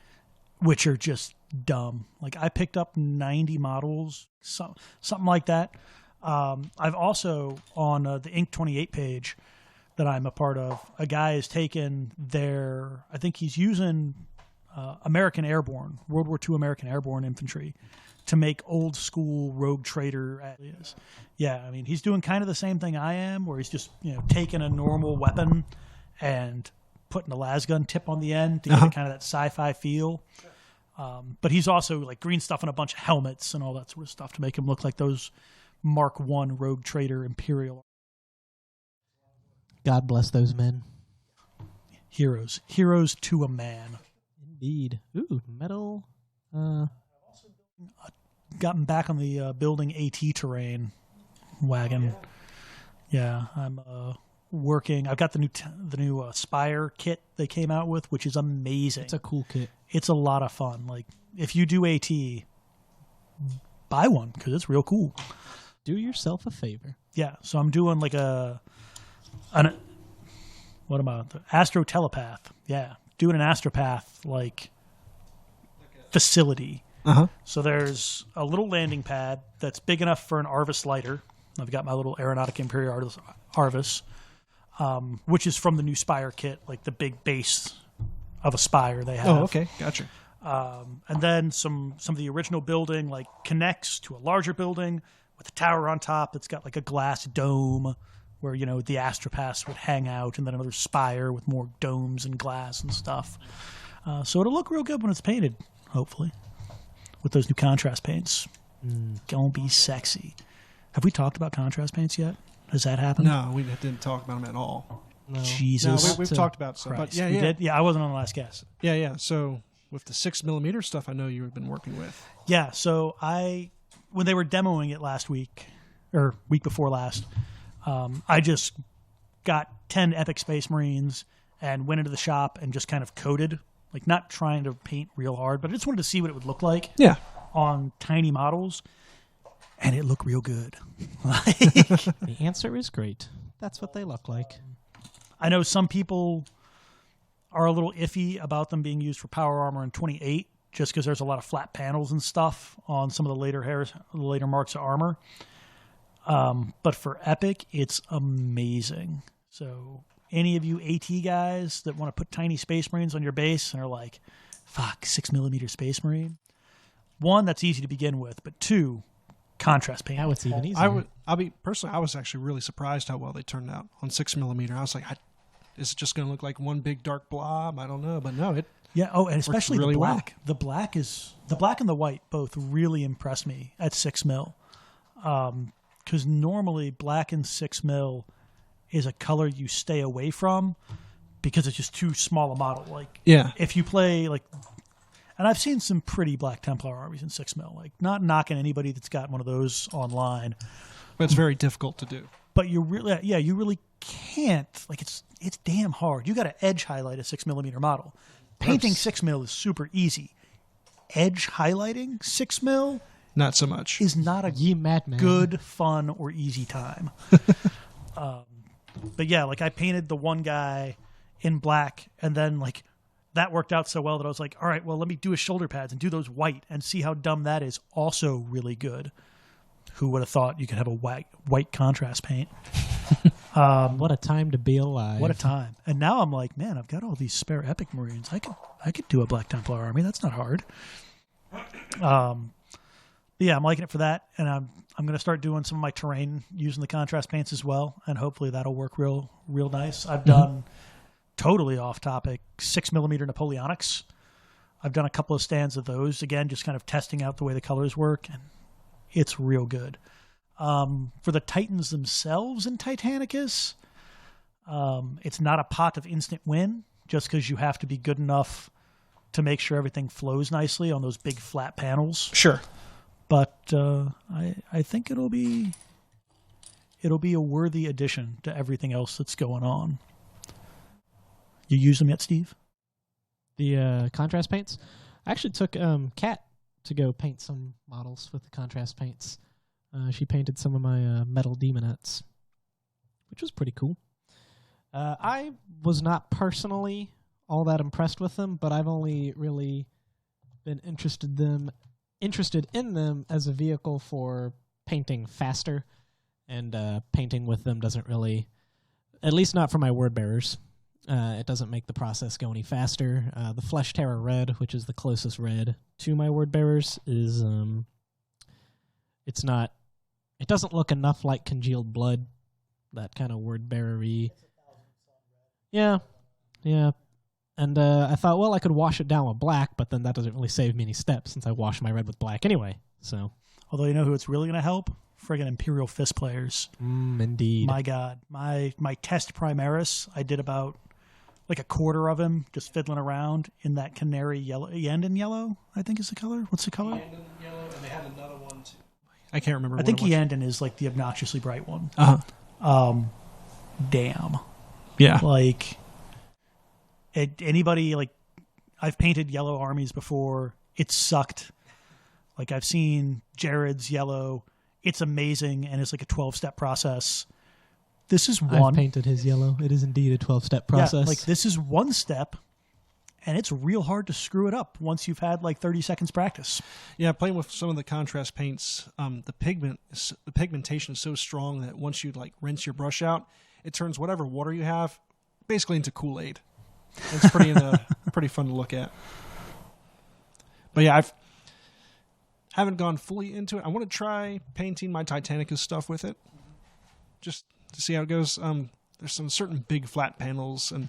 which are just dumb. Like I picked up 90 models, something like that. I've also on the Inc. 28 page that I'm a part of, a guy has taken I think he's using American Airborne, World War II American Airborne infantry, to make old school rogue trader alias. Yeah, I mean, he's doing kind of the same thing I am, where he's just taking a normal weapon and putting a lasgun tip on the end to give it kind of that sci-fi feel. But he's also like green stuff and a bunch of helmets and all that sort of stuff to make him look like those Mark I rogue trader Imperial. God bless those men. Heroes to a man. Indeed. Ooh, metal. Gotten back on the building AT terrain wagon. Yeah, I'm working. I've got the new Spire kit they came out with, which is amazing. It's a cool kit. It's a lot of fun. Like, if you do AT, buy one because it's real cool. Do yourself a favor. Yeah, so I'm doing like the Astro Telepath. Yeah, doing an astropath like facility. So there's a little landing pad that's big enough for an Arvis lighter. I've got my little Aeronautic Imperial Arvis, which is from the new Spire kit, like the big base of a Spire they have. Oh, okay, gotcha. And then some of the original building like connects to a larger building with a tower on top that's got like a glass dome where the astropaths would hang out, and then another Spire with more domes and glass and stuff. So it'll look real good when it's painted, hopefully, with those new contrast paints. Gonna be sexy. Have we talked about contrast paints yet? Has that happened? No, we didn't talk about them at all. No. Jesus. No, we've talked about some. But we did? Yeah, I wasn't on the last guess. Yeah. So with the 6mm stuff, I know you've been working with. Yeah, so when they were demoing it last week, or week before last, I just got 10 Epic Space Marines and went into the shop and just kind of coded, like not trying to paint real hard, but I just wanted to see what it would look like on tiny models, and it looked real good. The answer is great. That's what they look like. I know some people are a little iffy about them being used for power armor in 28, just because there's a lot of flat panels and stuff on some of the later marks of armor. But for Epic, it's amazing. So any of you AT guys that want to put tiny Space Marines on your base and are like, fuck, 6mm Space Marine. One, that's easy to begin with, but two, contrast paint. Now it's even easier. I was actually really surprised how well they turned out on 6mm. I was like, is it just going to look like one big dark blob? I don't know, but no, it. Yeah. Oh, and especially really the black. Well. The black and the white both really impressed me at 6mm. Because normally black and 6mm is a color you stay away from because it's just too small a model. Like, if you play like. And I've seen some pretty Black Templar armies in 6mm. Like, not knocking anybody that's got one of those online. But it's very difficult to do. But you really can't. Like, it's damn hard. You got to edge highlight a 6mm model. Painting 6mm is super easy. Edge highlighting 6mm, not so much. Is not a good, fun, or easy time. But yeah, like I painted the one guy in black, and then like. That worked out so well that I was like, all right, well, let me do his shoulder pads and do those white and see how dumb that is. Also really good. Who would have thought you could have a white contrast paint? What a time to be alive. What a time. And now I'm like, man, I've got all these spare Epic Marines. I could do a Black Templar army. That's not hard. Yeah, I'm liking it for that. And I'm going to start doing some of my terrain using the contrast paints as well. And hopefully that'll work real nice. I've done... Totally off topic, 6mm Napoleonics. I've done a couple of stands of those. Again, just kind of testing out the way the colors work, and it's real good. For the Titans themselves in Titanicus, it's not a pot of instant win, just because you have to be good enough to make sure everything flows nicely on those big flat panels. Sure. But I think it'll be a worthy addition to everything else that's going on. You use them yet, Steve? The contrast paints? I actually took Kat to go paint some models with the contrast paints. She painted some of my metal demonettes, which was pretty cool. I was not personally all that impressed with them, but I've only really been interested in them as a vehicle for painting faster, and painting with them doesn't really, at least not for my word bearers. It doesn't make the process go any faster. The Flesh Terror Red, which is the closest red to my Word Bearers, is it doesn't look enough like Congealed Blood, that kind of Word Bearer-y. Yeah. And I thought, well, I could wash it down with black, but then that doesn't really save me any steps since I wash my red with black anyway. So, although you know who it's really going to help? Friggin' Imperial Fist players. Indeed. My God. My test Primaris, I did about like a quarter of him just fiddling around in that canary yellow. Yandon yellow, I think is the color. What's the color? Yandon yellow, and they had another one too. I can't remember. I think Yandon is like the obnoxiously bright one. Damn. Yeah. Like, anybody, like, I've painted yellow armies before. It sucked. Like, I've seen Jared's yellow. It's amazing, and it's like a 12-step process. This is one. I've painted his yellow. It is indeed a 12-step process. Yeah, like, this is one step, and it's real hard to screw it up once you've had, like, 30 seconds practice. Yeah, playing with some of the contrast paints, the pigmentation is so strong that once you, like, rinse your brush out, it turns whatever water you have basically into Kool-Aid. It's pretty fun to look at. But yeah, haven't gone fully into it. I want to try painting my Titanicus stuff with it, just to see how it goes. There's some certain big flat panels, and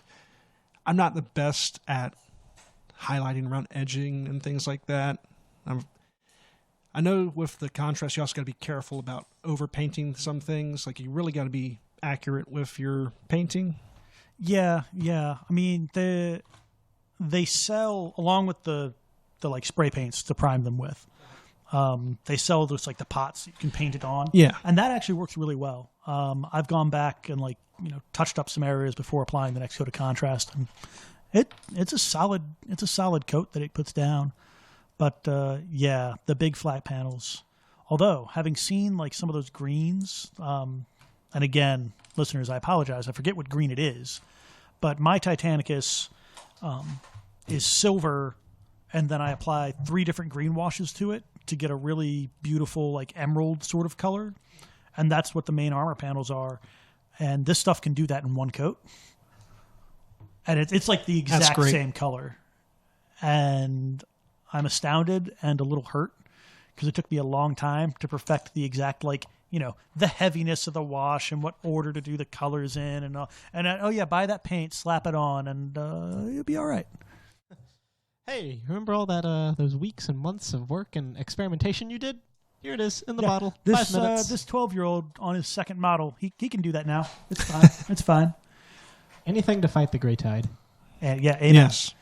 I'm not the best at highlighting around edging and things like that. I know with the contrast, you also got to be careful about over-painting some things. Like, you really got to be accurate with your painting. Yeah. I mean, they sell, along with the like spray paints to prime them with. They sell those like the pots you can paint it on. Yeah. And that actually works really well. I've gone back and touched up some areas before applying the next coat of contrast, and it's a solid coat that it puts down. But the big flat panels. Although having seen like some of those greens, and again, listeners, I apologize, I forget what green it is, but my Titanicus is silver, and then I apply 3 different green washes to it to get a really beautiful, like, emerald sort of color. And that's what the main armor panels are. And this stuff can do that in one coat. And it's like the exact same color. And I'm astounded and a little hurt because it took me a long time to perfect the exact, like, the heaviness of the wash and what order to do the colors in. And buy that paint, slap it on, and you'll be all right. Hey, remember all that those weeks and months of work and experimentation you did? Here it is in the bottle. 5 minutes. This 12-year-old on his second model, he can do that now. It's fine. It's fine. Anything to fight the gray tide. And amen. Yes.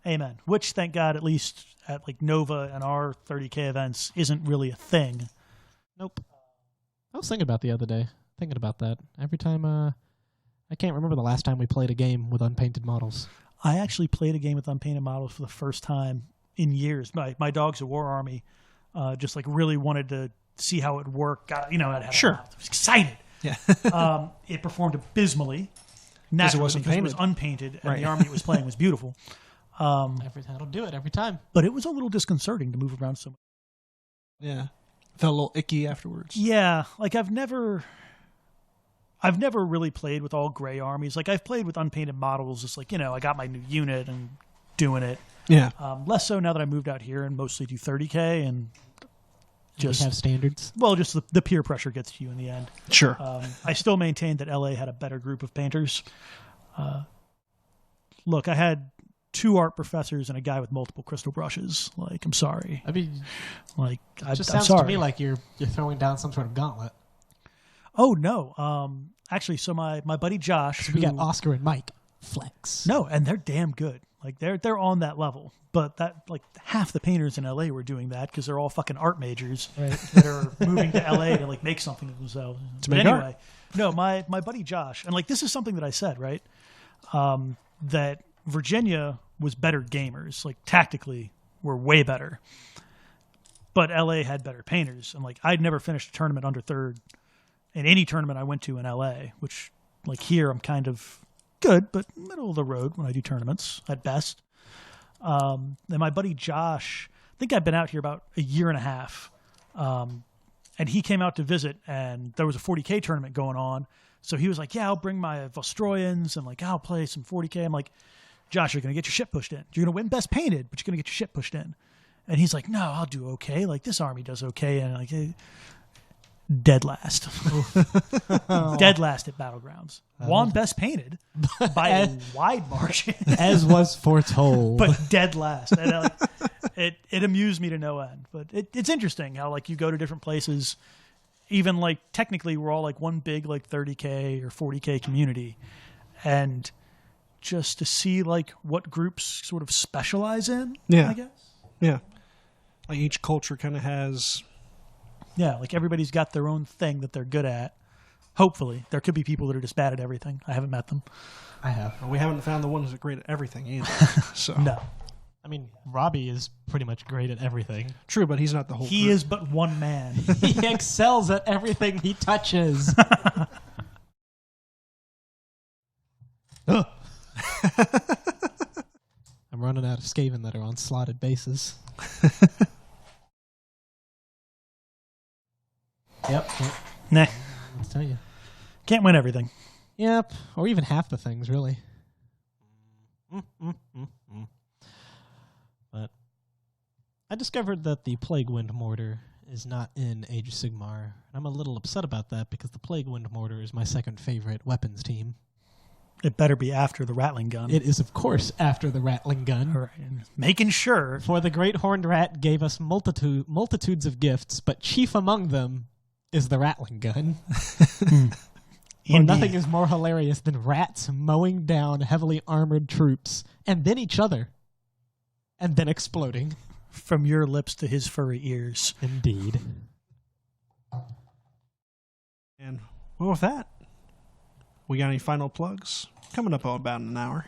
Amen. Which, thank God, at least at like Nova and our 30K events, isn't really a thing. Nope. I was thinking about the other day. Thinking about that. Every time, I can't remember the last time we played a game with unpainted models. I actually played a game with unpainted models for the first time in years. My Dogs of War army just like really wanted to see how it worked. Sure. I was excited. Yeah. It performed abysmally. Naturally, because it was unpainted, and the army it was playing was beautiful. It'll do it every time. But it was a little disconcerting to move around so much. Yeah. Felt a little icky afterwards. Yeah. Like, I've never really played with all gray armies. Like, I've played with unpainted models. It's like, I got my new unit and doing it. Yeah. Less so now that I moved out here and mostly do 30K and just have standards. Well, just the peer pressure gets to you in the end. Sure. I still maintain that LA had a better group of painters. Look, I had 2 art professors and a guy with multiple crystal brushes. Like, I'm sorry. I mean, like, it just sounds I'm sorry. to me like you're throwing down some sort of gauntlet. Oh no. Actually, so my buddy Josh, we got Oscar and Mike flex. No, and they're damn good. Like, they're on that level. But that, like, half the painters in LA were doing that because they're all fucking art majors that are moving to LA to like make something of themselves. But anyway, no, my buddy Josh, and like this is something that I said, right? That Virginia was better gamers, like tactically were way better. But LA had better painters. And like I'd never finished a tournament under 3rd in any tournament I went to in LA, which like here I'm kind of good, but middle of the road when I do tournaments at best. And my buddy Josh, I think I've been out here about a year and a half. And he came out to visit and there was a 40K tournament going on. So he was like, yeah, I'll bring my Vostroyans and like I'll play some 40K. I'm like, Josh, you're going to get your shit pushed in. You're going to win best painted, but you're going to get your shit pushed in. And he's like, no, I'll do okay. Like this army does okay. And like dead last. Dead last at Battlegrounds. Won best painted by a wide margin. As was foretold. But dead last. And, it amused me to no end. But it's interesting how like you go to different places. Even like technically we're all like one big like 30K or 40K community. And just to see like what groups sort of specialize in, I guess. Yeah. Like each culture kind of has... Yeah, like everybody's got their own thing that they're good at. Hopefully. There could be people that are just bad at everything. I haven't met them. I have. Well, we haven't found the ones that are great at everything either. So no. I mean, Robbie is pretty much great at everything. True, but he's not the whole He group. is but one man. He excels at everything he touches. I'm running out of Skaven that are on slotted bases. Yep. Nah. Let's tell you. Can't win everything. Yep. Or even half the things, really. But I discovered that the Plague Wind Mortar is not in Age of Sigmar. I'm a little upset about that because the Plague Wind Mortar is my second favorite weapons team. It better be after the Rattling Gun. It is, of course, after the Rattling Gun. All right. Making sure. For the Great Horned Rat gave us multitudes of gifts, but chief among them is the Rattling Gun. For nothing is more hilarious than rats mowing down heavily armored troops, and then each other, and then exploding. From your lips to his furry ears. Indeed. And well, with that, we got any final plugs? Coming up about an hour.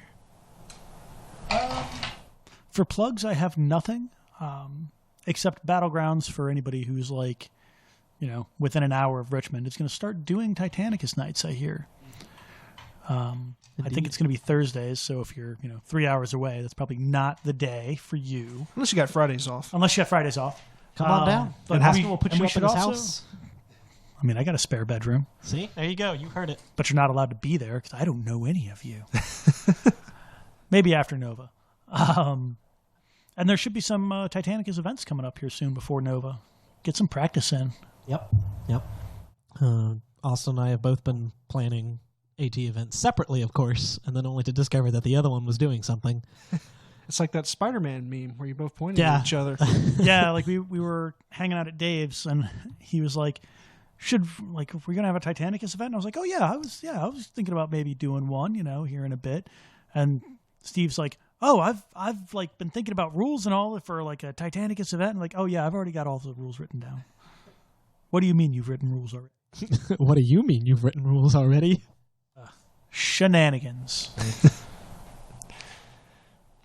For plugs, I have nothing except Battlegrounds for anybody who's like, within an hour of Richmond. It's going to start doing Titanicus nights, I hear. I think it's going to be Thursdays, so if you're 3 hours away, that's probably not the day for you. Unless you got Fridays off. Unless you have Fridays off. Come on down. But Haskin will put you up in his house. I mean, I got a spare bedroom. See? There you go. You heard it. But you're not allowed to be there because I don't know any of you. Maybe after Nova. And there should be some Titanicus events coming up here soon before Nova. Get some practice in. Yep. Austin and I have both been planning AT events separately, of course, and then only to discover that the other one was doing something. It's like that Spider-Man meme where you both pointed at each other. Yeah, like we were hanging out at Dave's, and he was like, if we're gonna have a Titanicus event? And I was like, oh yeah, I was thinking about maybe doing one, here in a bit. And Steve's like, oh, I've like been thinking about rules and all for like a Titanicus event. And like, oh yeah, I've already got all the rules written down. What do you mean you've written rules already? What do you mean you've written rules already? Shenanigans.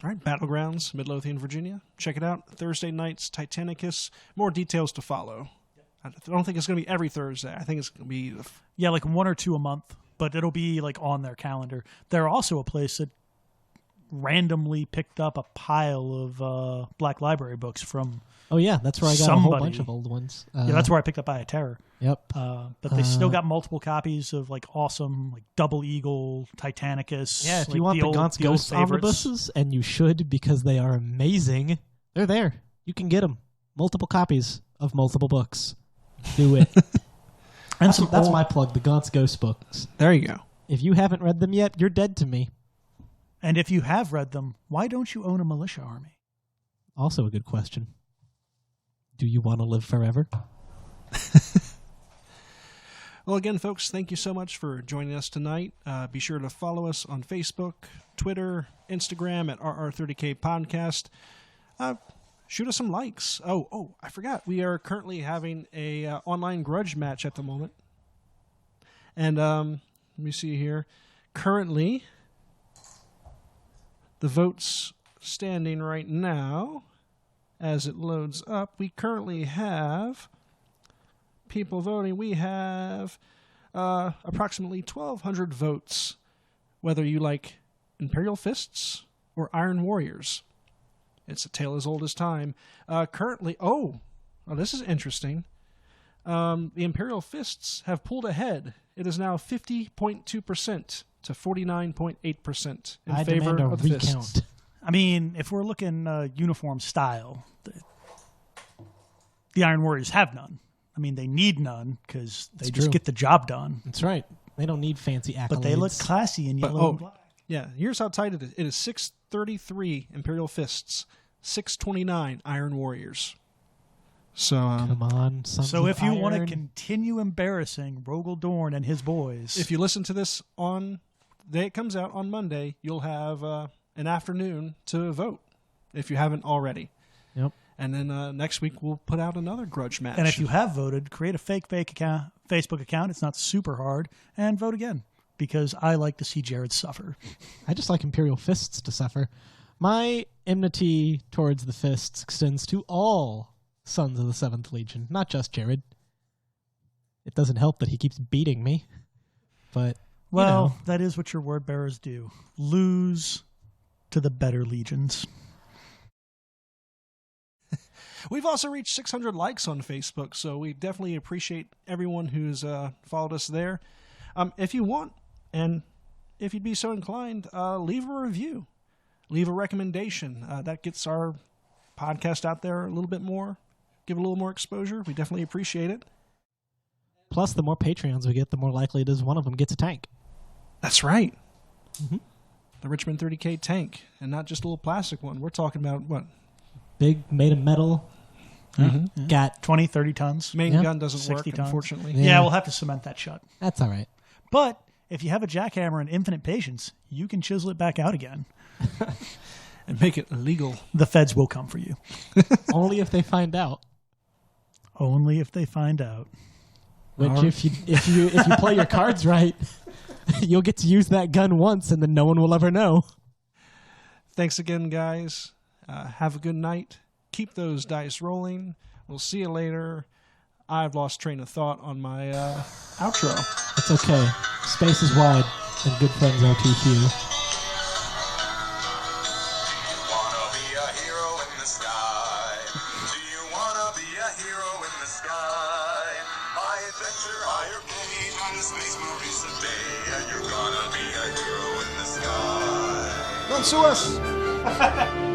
All right, Battlegrounds, Midlothian, Virginia. Check it out. Thursday nights, Titanicus. More details to follow. I don't think it's going to be every Thursday. I think it's going to be... like 1 or 2 a month, but it'll be like on their calendar. They're also a place that randomly picked up a pile of Black Library books from Oh yeah, that's where I got a whole bunch of old ones. Yeah, that's where I picked up Eye of Terror. Yep. But they still got multiple copies of like awesome like Double Eagle, Titanicus. Yeah, if you want the Gaunt's Ghost omnibuses, and you should because they are amazing, they're there. You can get them. Multiple copies of multiple books. Do it. And that's my plug, the Gaunt's Ghost books. There you go. If you haven't read them yet, you're dead to me. And if you have read them, why don't you own a militia army? Also a good question. Do you want to live forever? Well, again, folks, thank you so much for joining us tonight. Be sure to follow us on Facebook, Twitter, Instagram at RR30K Podcast. Shoot us some likes. Oh, I forgot. We are currently having a online grudge match at the moment. And let me see here. Currently, the votes standing right now, as it loads up, we currently have people voting. We have approximately 1,200 votes, whether you like Imperial Fists or Iron Warriors. It's a tale as old as time. Currently, this is interesting. The Imperial Fists have pulled ahead. It is now 50.2% to 49.8% in favor of the Fists. I mean, if we're looking uniform style, the Iron Warriors have none. I mean, they need none because they just get the job done. That's right. They don't need fancy accolades. But they look classy in yellow and black. Yeah, here's how tight it is. It is 633 Imperial Fists, 629 Iron Warriors. So come on, so if you want to continue embarrassing Rogel Dorn and his boys, if you listen to this on the day it comes out on Monday, you'll have an afternoon to vote if you haven't already. Yep. And then next week we'll put out another grudge match. And if you have voted, create a fake account, Facebook account. It's not super hard, and vote again because I like to see Jared suffer. I just like Imperial Fists to suffer. My enmity towards the Fists extends to all Sons of the 7th Legion, not just Jared. It doesn't help that he keeps beating me, but well, that is what your word bearers do. Lose to the better legions. We've also reached 600 likes on Facebook, so we definitely appreciate everyone who's followed us there. If you want, and if you'd be so inclined, leave a review. Leave a recommendation. That gets our podcast out there a little bit more. Give it a little more exposure. We definitely appreciate it. Plus, the more Patreons we get, the more likely it is one of them gets a tank. That's right. Mm-hmm. The Richmond 30K tank, and not just a little plastic one. We're talking about, what? Big, made of metal. Mm-hmm. Yeah. Got 20, 30 tons. Main gun doesn't work, tons. Unfortunately. Yeah, we'll have to cement that shut. That's all right. But if you have a jackhammer and infinite patience, you can chisel it back out again. And make it illegal. The feds will come for you. Only if they find out. Only if they find out. Which, if you play your cards right, you'll get to use that gun once, and then no one will ever know. Thanks again, guys. Have a good night. Keep those dice rolling. We'll see you later. I've lost train of thought on my outro. It's okay. Space is wide, and good friends are too few. Don't sue us!